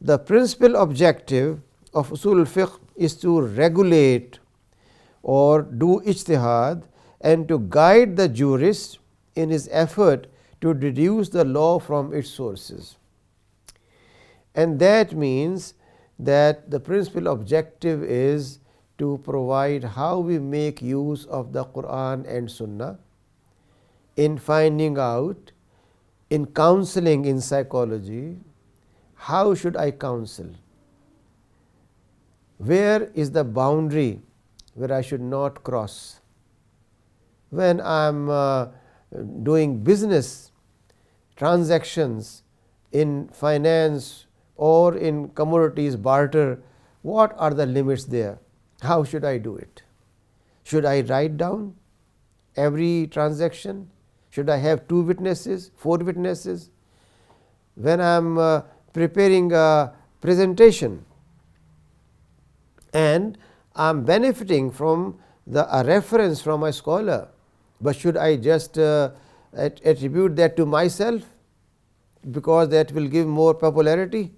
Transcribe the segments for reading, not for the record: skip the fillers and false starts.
the principal objective of Usool Ul Fiqh is to regulate or do ijtihad and to guide the jurist in his effort to deduce the law from its sources. And that means that the principal objective is to provide how we make use of the Quran and Sunnah in finding out, in counseling in psychology, how should I counsel? Where is the boundary where I should not cross? When I am doing business transactions in finance or in commodities barter, what are the limits there? How should I do it? Should I write down every transaction? Should I have 2 witnesses, 4 witnesses? When I am preparing a presentation and I am benefiting from a reference from a scholar, but should I just attribute that to myself because that will give more popularity,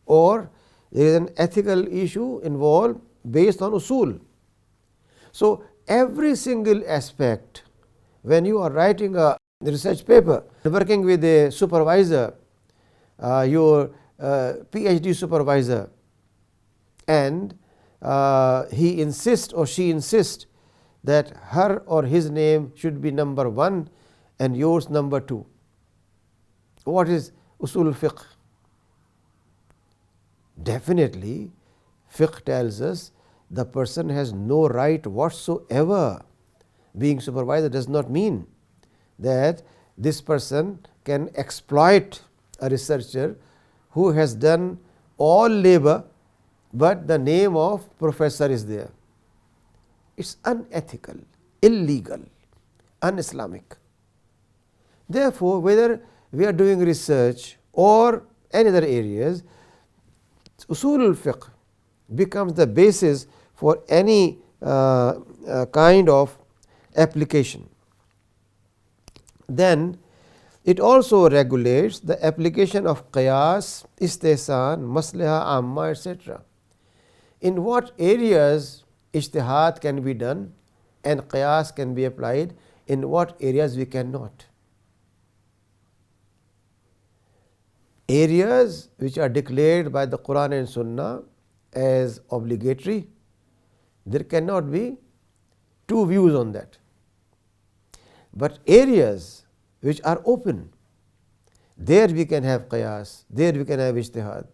or there is an ethical issue involved based on usul? So, every single aspect, when you are writing a research paper, working with a supervisor, your PhD supervisor, and he insists or she insists that her or his name should be number 1 and yours number 2. What is Usool Ul Fiqh? Definitely, fiqh tells us the person has no right whatsoever. Being supervisor does not mean that this person can exploit a researcher who has done all labor, but the name of professor is there. It's unethical, illegal, un-Islamic. Therefore, whether we are doing research or any other areas, Usool Ul Fiqh becomes the basis for any kind of application. Then it also regulates the application of qiyas, istihsan, maslaha amma, etc. In what areas ijtihad can be done and qiyas can be applied, in what areas we cannot. Areas which are declared by the Quran and Sunnah as obligatory, there cannot be 2 views on that. But areas which are open, there we can have qiyas, there we can have ijtihad.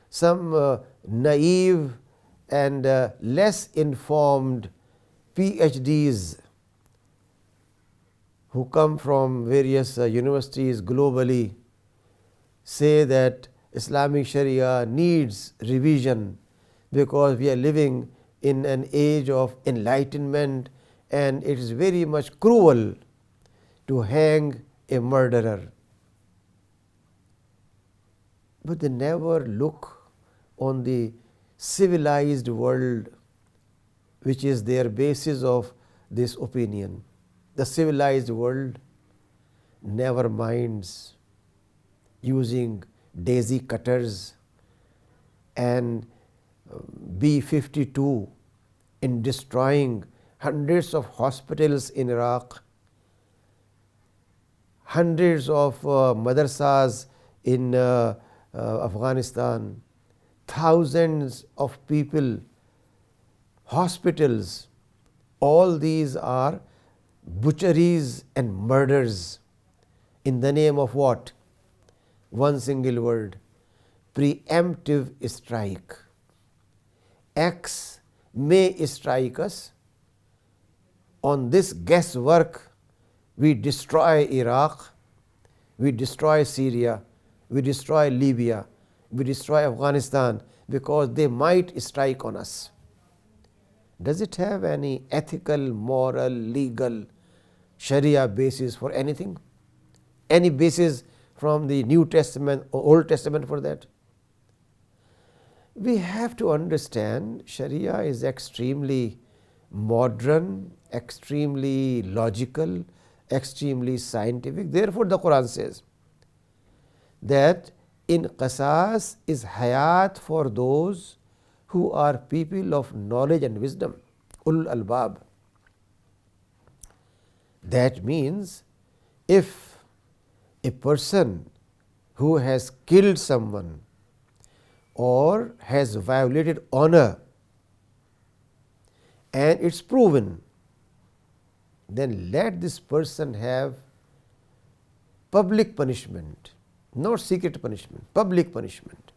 Some naive and less informed PhDs who come from various universities globally say that Islamic Sharia needs revision because we are living in an age of enlightenment and it is very much cruel to hang a murderer. But they never look on the civilized world which is their basis of this opinion. The civilized world never minds using daisy cutters and B-52 in destroying hundreds of hospitals in Iraq, hundreds of madrasas in Afghanistan, thousands of people, hospitals. All these are butcheries and murders in the name of what? One single word: preemptive strike. X may strike us. On this guesswork, we destroy Iraq, we destroy Syria, we destroy Libya, we destroy Afghanistan because they might strike on us. Does it have any ethical, moral, legal, Sharia basis for anything? Any basis from the New Testament or Old Testament for that? We have to understand Sharia is extremely modern, extremely logical, extremely scientific. Therefore, the Quran says that in qasas is hayat for those who are people of knowledge and wisdom, ulul albab. That means if a person who has killed someone or has violated honor and it's proven, then let this person have public punishment, not secret punishment, public punishment.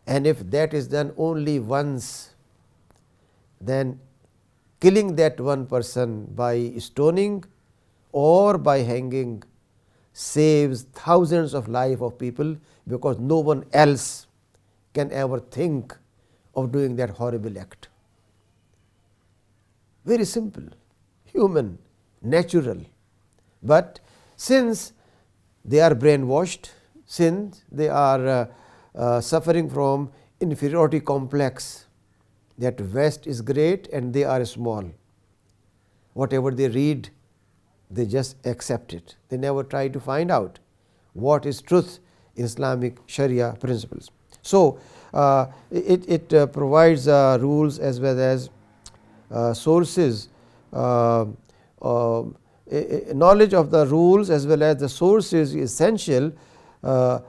And if that is done only once, then killing that one person by stoning or by hanging saves thousands of lives of people, because no one else can ever think of doing that horrible act. Very simple, human, natural. But since they are brainwashed, since they are suffering from inferiority complex, that West is great and they are small, whatever they read, they just accept it. They never try to find out what is truth in Islamic Sharia principles. So, it provides rules as well as sources, knowledge of the rules as well as the sources is essential to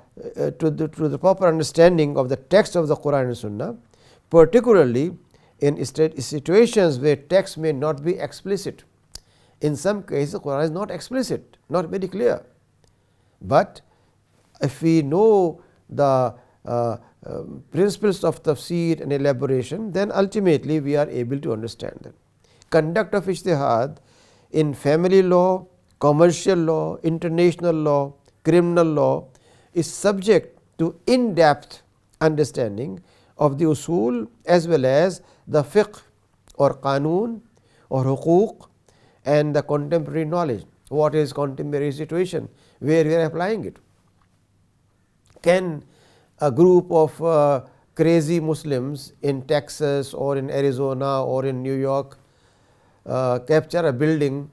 the proper understanding of the text of the Quran and Sunnah, particularly in situations where text may not be explicit. In some cases, the Quran is not explicit, not very clear. But if we know the principles of tafsir and elaboration, then ultimately we are able to understand them. Conduct of ijtihad in family law, commercial law, international law, criminal law is subject to in-depth understanding of the usool as well as the fiqh or qanun or huquq and the contemporary knowledge. What is contemporary situation, where we are applying it? Can a group of crazy Muslims in Texas or in Arizona or in New York capture a building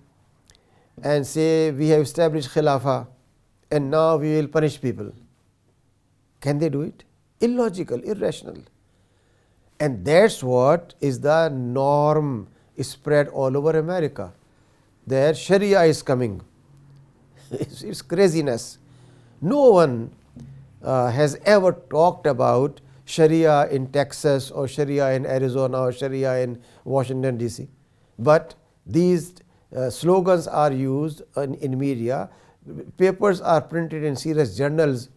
and say we have established khilafah and now we will punish people? Can they do it? Illogical, irrational. And that's what is the norm spread all over America. There Sharia is coming. It's craziness. No one has ever talked about Sharia in Texas or Sharia in Arizona or Sharia in Washington DC. But these slogans are used in media. Papers are printed in serious journals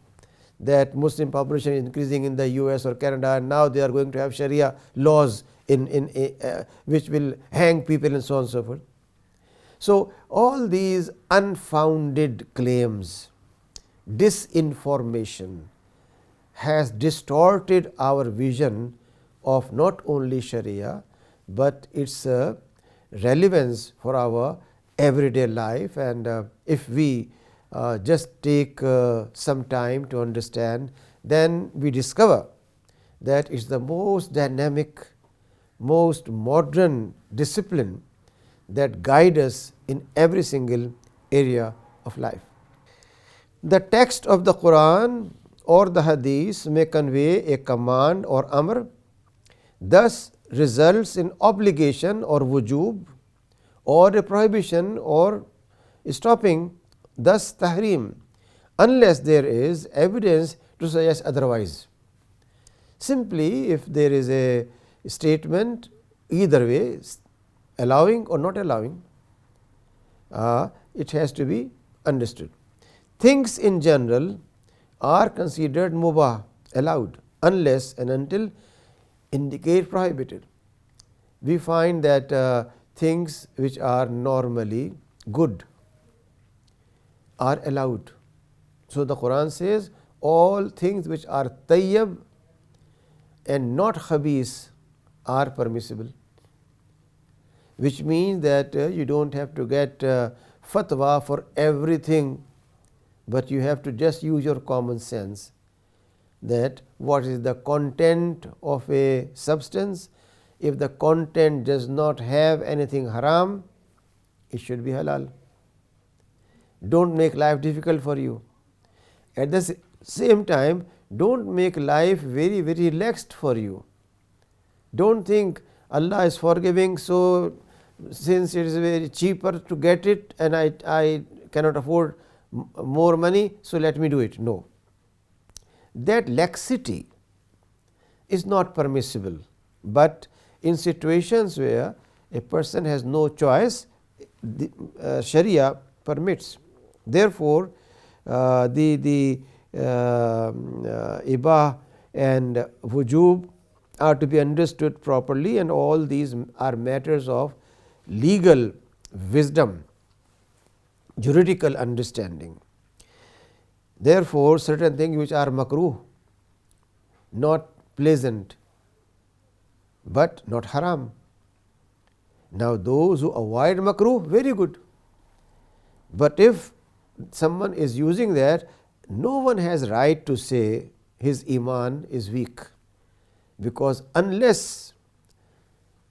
that Muslim population is increasing in the US or Canada, and now they are going to have Sharia laws which will hang people and so on and so forth. So, all these unfounded claims, disinformation has distorted our vision of not only Sharia, but its relevance for our everyday life. And if we just take some time to understand, then we discover that it's the most dynamic, most modern discipline that guide us in every single area of life. The text of the Quran or the Hadith may convey a command or amr, thus results in obligation or wujub, or a prohibition or stopping, thus tahrim, unless there is evidence to suggest otherwise. Simply, if there is a statement either way, allowing or not allowing, it has to be understood. Things in general are considered mubah, allowed, unless and until indicate prohibited. We find that things which are normally good are allowed. So, the Quran says all things which are tayyib and not khabis are permissible, which means that you don't have to get fatwa for everything, but you have to just use your common sense that what is the content of a substance. If the content does not have anything haram, it should be halal. Don't make life difficult for you. At the same time, don't make life very relaxed for you. Don't think Allah is forgiving, so since it is very cheaper to get it and I cannot afford more money, so let me do it. No, that laxity is not permissible, but in situations where a person has no choice, the Sharia permits. Therefore, the ibah and wujub are to be understood properly, and all these are matters of legal wisdom, juridical understanding. Therefore, certain things which are makruh, not pleasant, but not haram. Now, those who avoid makruh, very good. But if someone is using that, no one has right to say his iman is weak, because unless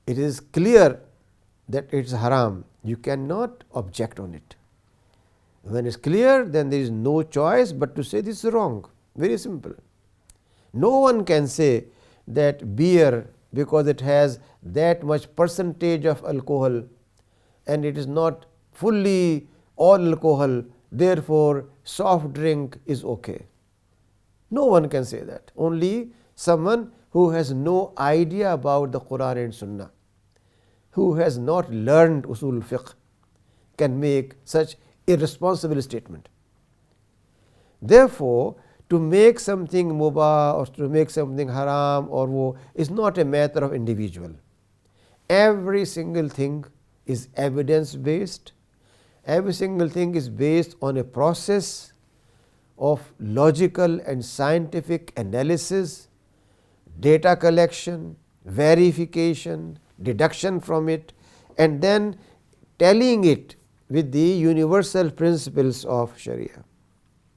it is clear that it is haram, you cannot object on it. When it is clear, then there is no choice but to say this is wrong. Very simple. No one can say that beer, because it has that much percentage of alcohol and it is not fully all alcohol, therefore soft drink is okay. No one can say that. Only someone who has no idea about the Quran and Sunnah, who has not learned Usool Ul Fiqh, can make such irresponsible statement. Therefore, to make something mubah or to make something haram or wo is not a matter of individual. Every single thing is evidence based. Every single thing is based on a process of logical and scientific analysis, data collection, verification, deduction from it, and then tallying it with the universal principles of Sharia.